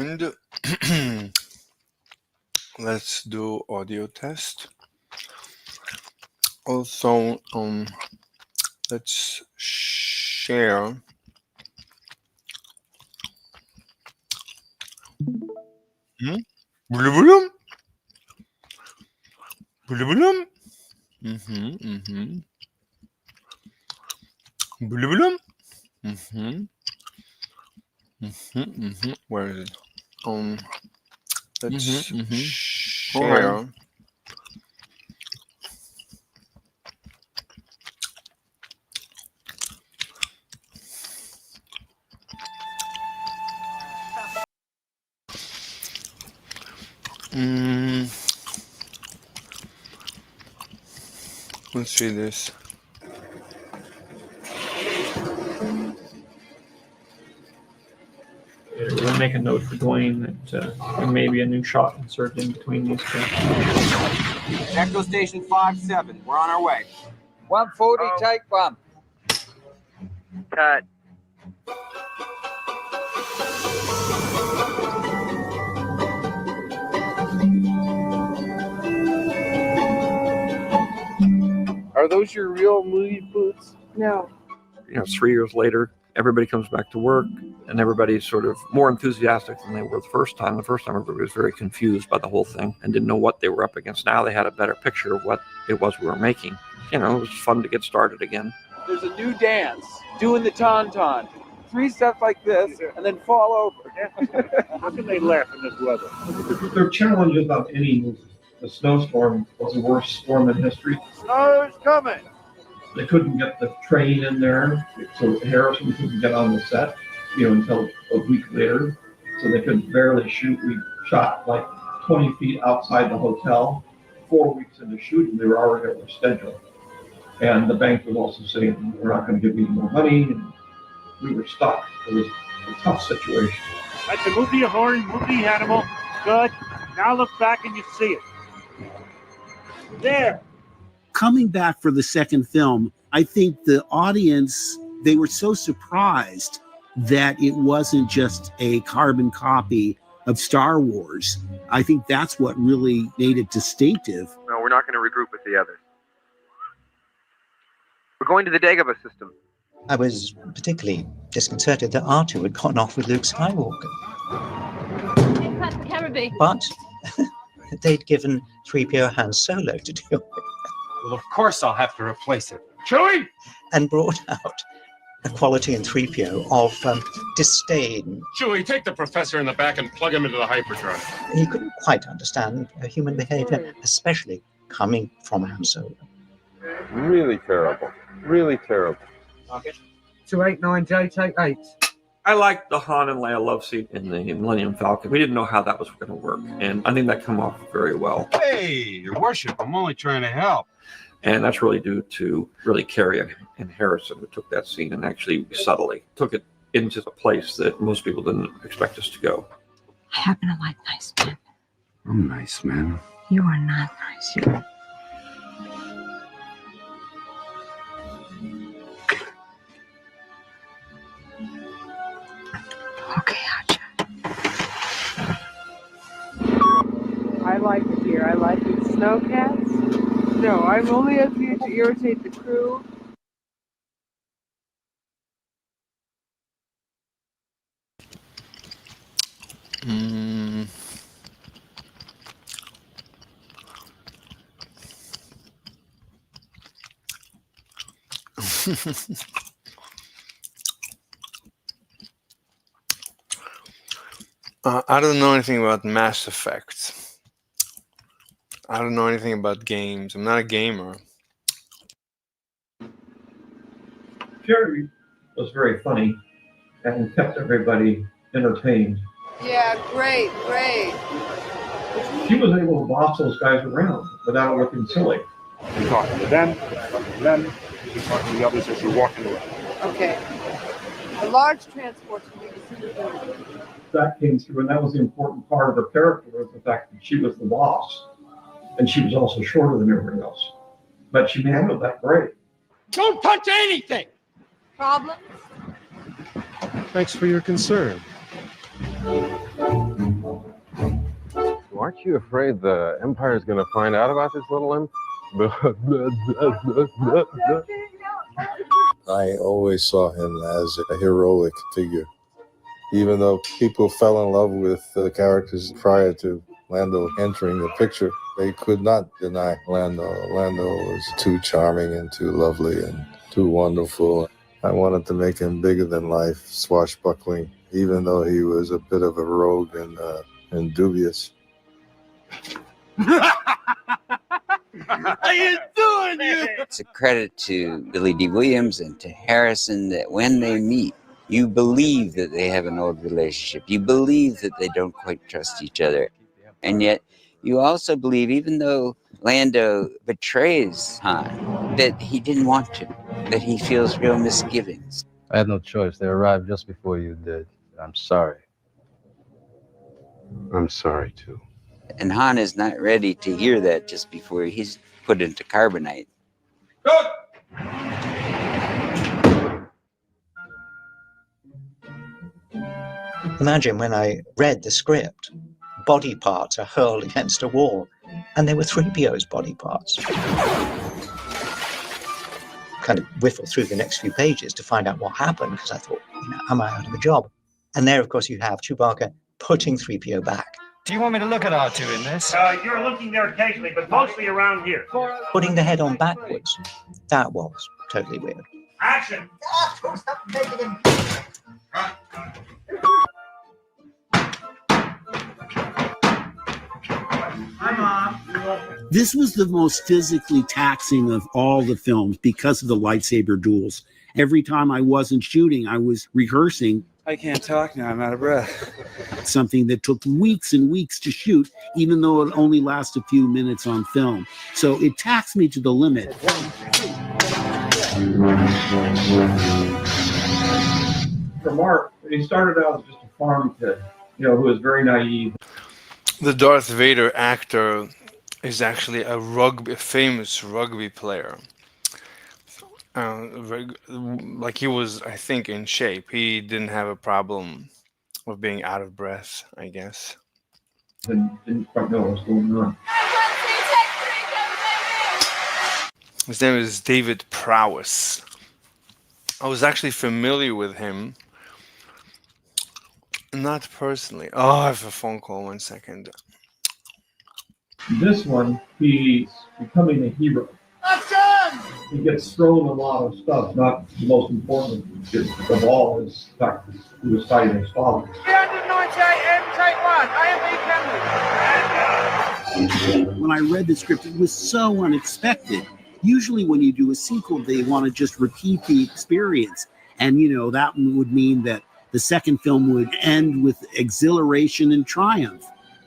And let's do audio test. Also, let's share. Blum. Blum. Blum. Where is it? Let's share. Right. Let's see this. We'll make a note for Dwayne that there may be a new shot inserted in between these two. Echo Station 5-7. We're on our way. 140, take one. Cut. Are those your real movie boots? No. 3 years later, everybody comes back to work, and everybody's sort of more enthusiastic than they were the first time. The first time, everybody was very confused by the whole thing and didn't know what they were up against. Now they had a better picture of what it was we were making. It was fun to get started again. There's a new dance, doing the tauntaun. 3 steps like this, and then fall over. How can they laugh in this weather? There are challenges about any movie. The snowstorm was the worst storm in history. Snow's coming. They couldn't get the train in there, so Harrison couldn't get on the set, until a week later. So they could barely shoot. We shot like 20 feet outside the hotel. 4 weeks into shooting, they were already over schedule. And the bank was also saying, we're not going to give you any more money. And we were stuck. It was a tough situation. That's a move to your horn, move to your animal. Good. Now look back and you see it. There. Coming back for the second film, I think the audience, they were so surprised that it wasn't just a carbon copy of Star Wars. I think that's what really made it distinctive. No, we're not going to regroup with the others. We're going to the Dagobah system. I was particularly disconcerted that R2 had gone off with Luke Skywalker. But they'd given 3PO Han Solo to do it. Well, of course I'll have to replace it. Chewie! And brought out a quality in 3PO of disdain. Chewie, take the professor in the back and plug him into the hyperdrive. He couldn't quite understand human behavior, especially coming from Han Solo. Really terrible. Really terrible. Okay. 289J, take 8. I liked the Han and Leia love scene in the Millennium Falcon. We didn't know how that was going to work, and I think that came off very well. Hey, your worship, I'm only trying to help. And that's really due to really Carrie and Harrison, who took that scene and actually subtly took it into a place that most people didn't expect us to go. I happen to like nice men. I'm nice, man. You are not nice. You. Okay, Archer. I like it here. I like it. Snowcats? No, I'm only up here to irritate the crew. I don't know anything about Mass Effect. I don't know anything about games. I'm not a gamer. Carrie was very funny and kept everybody entertained. Yeah, great. She was able to boss those guys around without looking silly. You're talking to them, you're talking to the others as you're walking around. Okay. The large transports can be distributed. That came through, and that was the important part of her character, was the fact that she was the boss. And she was also shorter than everybody else. But she handled that great. Don't touch anything! Problems? Thanks for your concern. you afraid the Empire is going to find out about this little imp? I always saw him as a heroic figure. Even though people fell in love with the characters prior to Lando entering the picture, they could not deny Lando. Lando was too charming and too lovely and too wonderful. I wanted to make him bigger than life, swashbuckling, even though he was a bit of a rogue and dubious. How you doing, you? It's a credit to Billy D. Williams and to Harrison that when they meet, you believe that they have an old relationship. You believe that they don't quite trust each other. And yet, you also believe, even though Lando betrays Han, that he didn't want to, that he feels real misgivings. I had no choice. They arrived just before you did. I'm sorry. I'm sorry, too. And Han is not ready to hear that just before he's put into carbonite. Imagine when I read the script, body parts are hurled against a wall, and they were 3PO's body parts. Kind of whiffle through the next few pages to find out what happened, because I thought, am I out of a job? And there, of course, you have Chewbacca putting 3PO back. Do you want me to look at R2 in this? You're looking there occasionally, but mostly around here. Putting the head on backwards. That was totally weird. Action! Stop making him. Hi, Mom. This was the most physically taxing of all the films because of the lightsaber duels. Every time I wasn't shooting, I was rehearsing. I can't talk now. I'm out of breath. Something that took weeks and weeks to shoot, even though it only lasts a few minutes on film. So it taxed me to the limit. For Mark, he started out as just a farm kid, who was very naive. The Darth Vader actor is actually a famous rugby player. Like he was, I think, in shape. He didn't have a problem of being out of breath, I guess. Didn't quite know what was going on. His name is David Prowse. I was actually familiar with him. Not personally. Oh, I have a phone call. 1 second. This one, he's becoming a hero. He gets thrown a lot of stuff, not the most important of all is the fact that he was fighting his father. 398M, take one. A&B Kennedy. When I read the script, it was so unexpected. Usually when you do a sequel, they want to just repeat the experience. And, that would mean that the second film would end with exhilaration and triumph.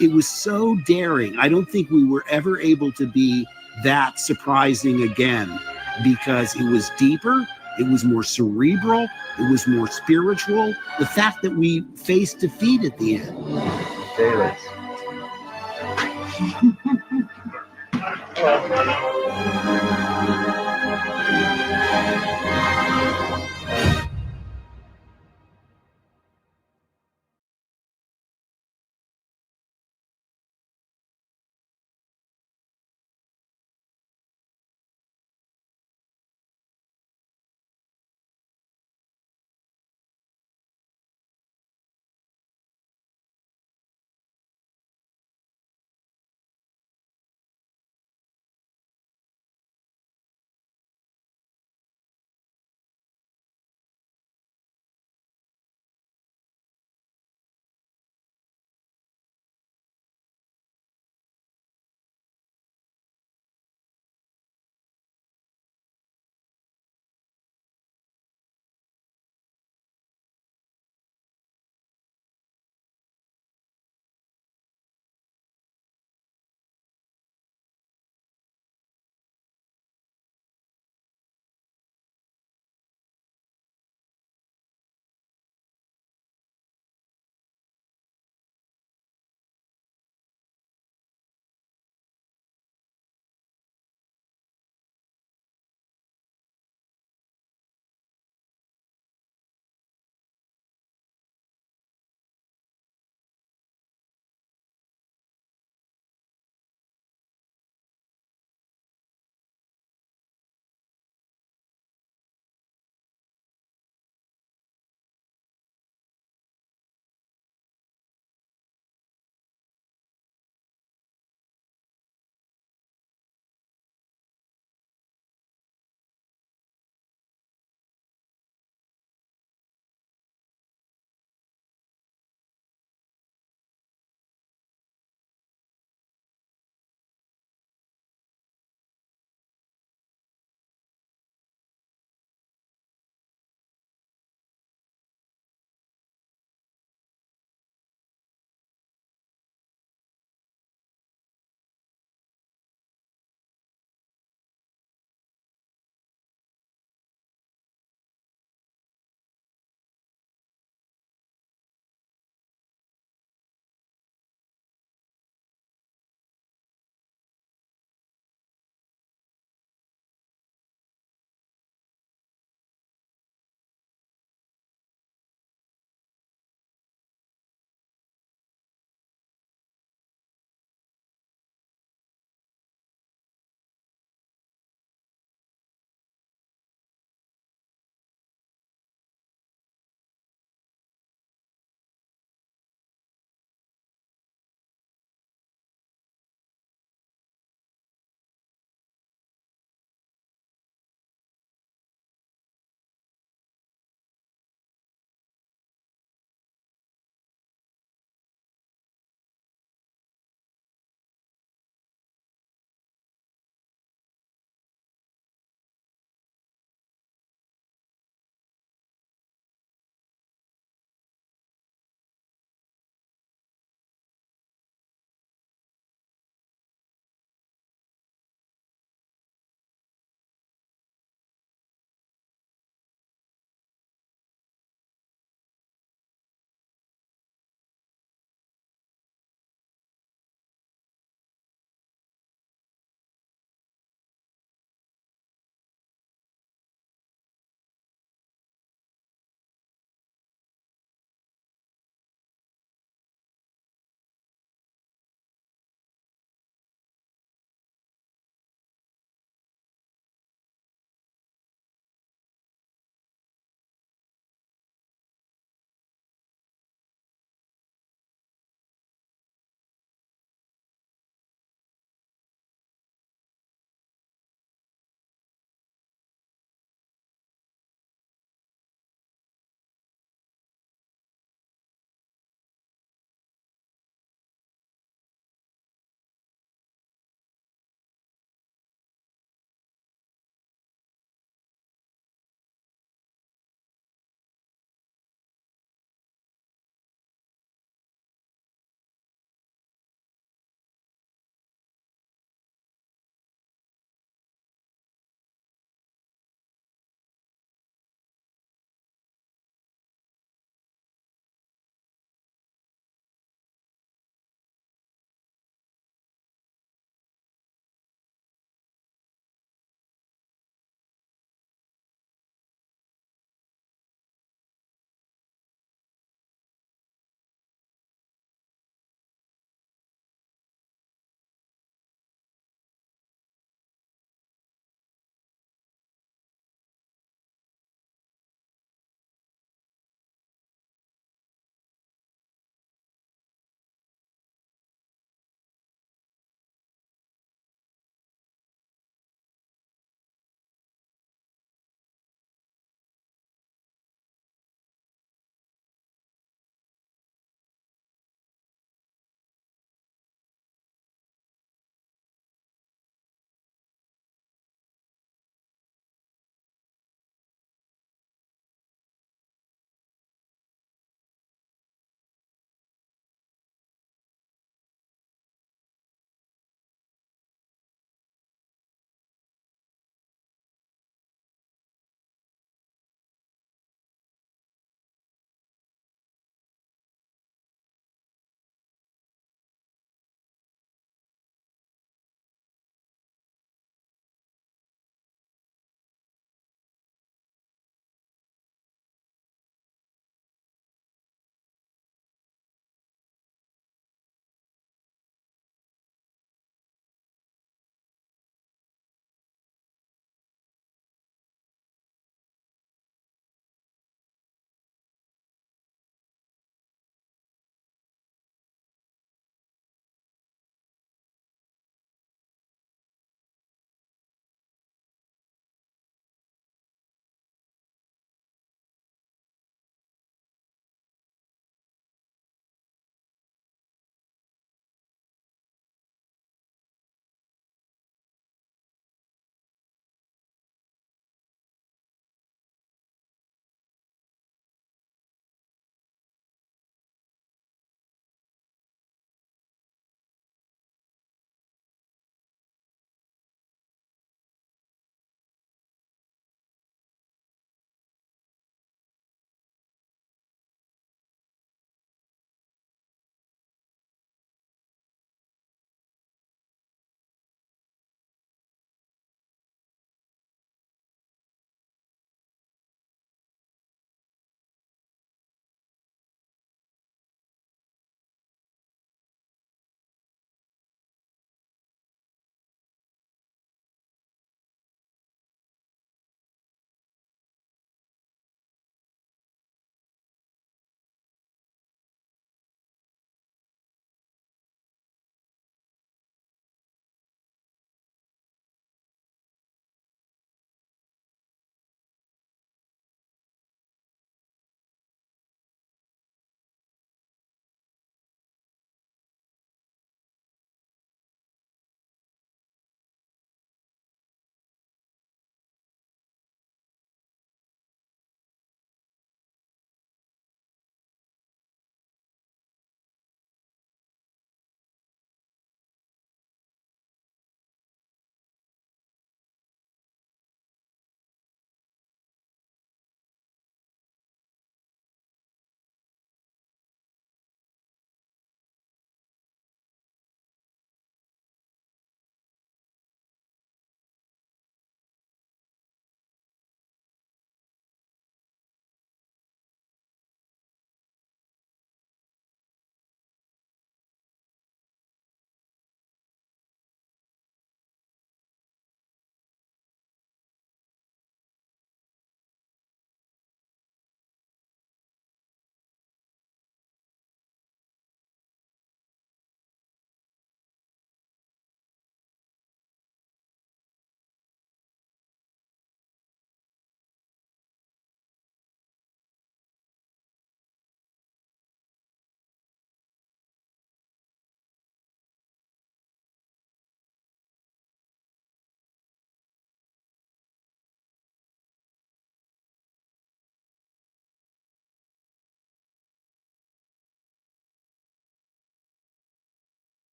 It was so daring. I don't think we were ever able to be that surprising again, because it was deeper, it was more cerebral, it was more spiritual. The fact that we faced defeat at the end.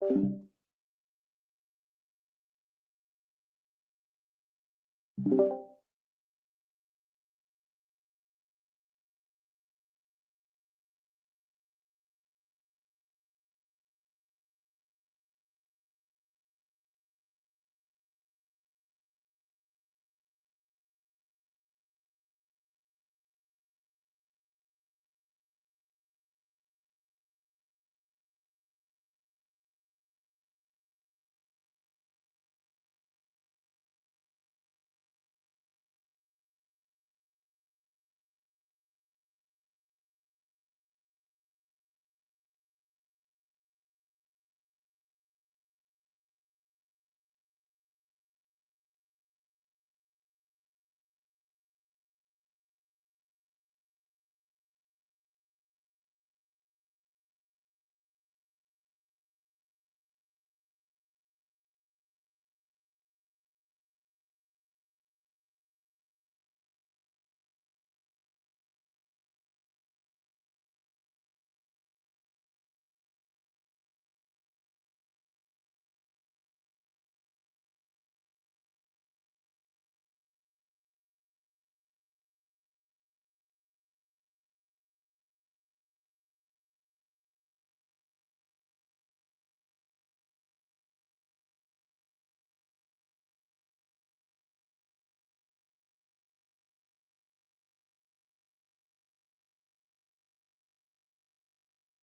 you.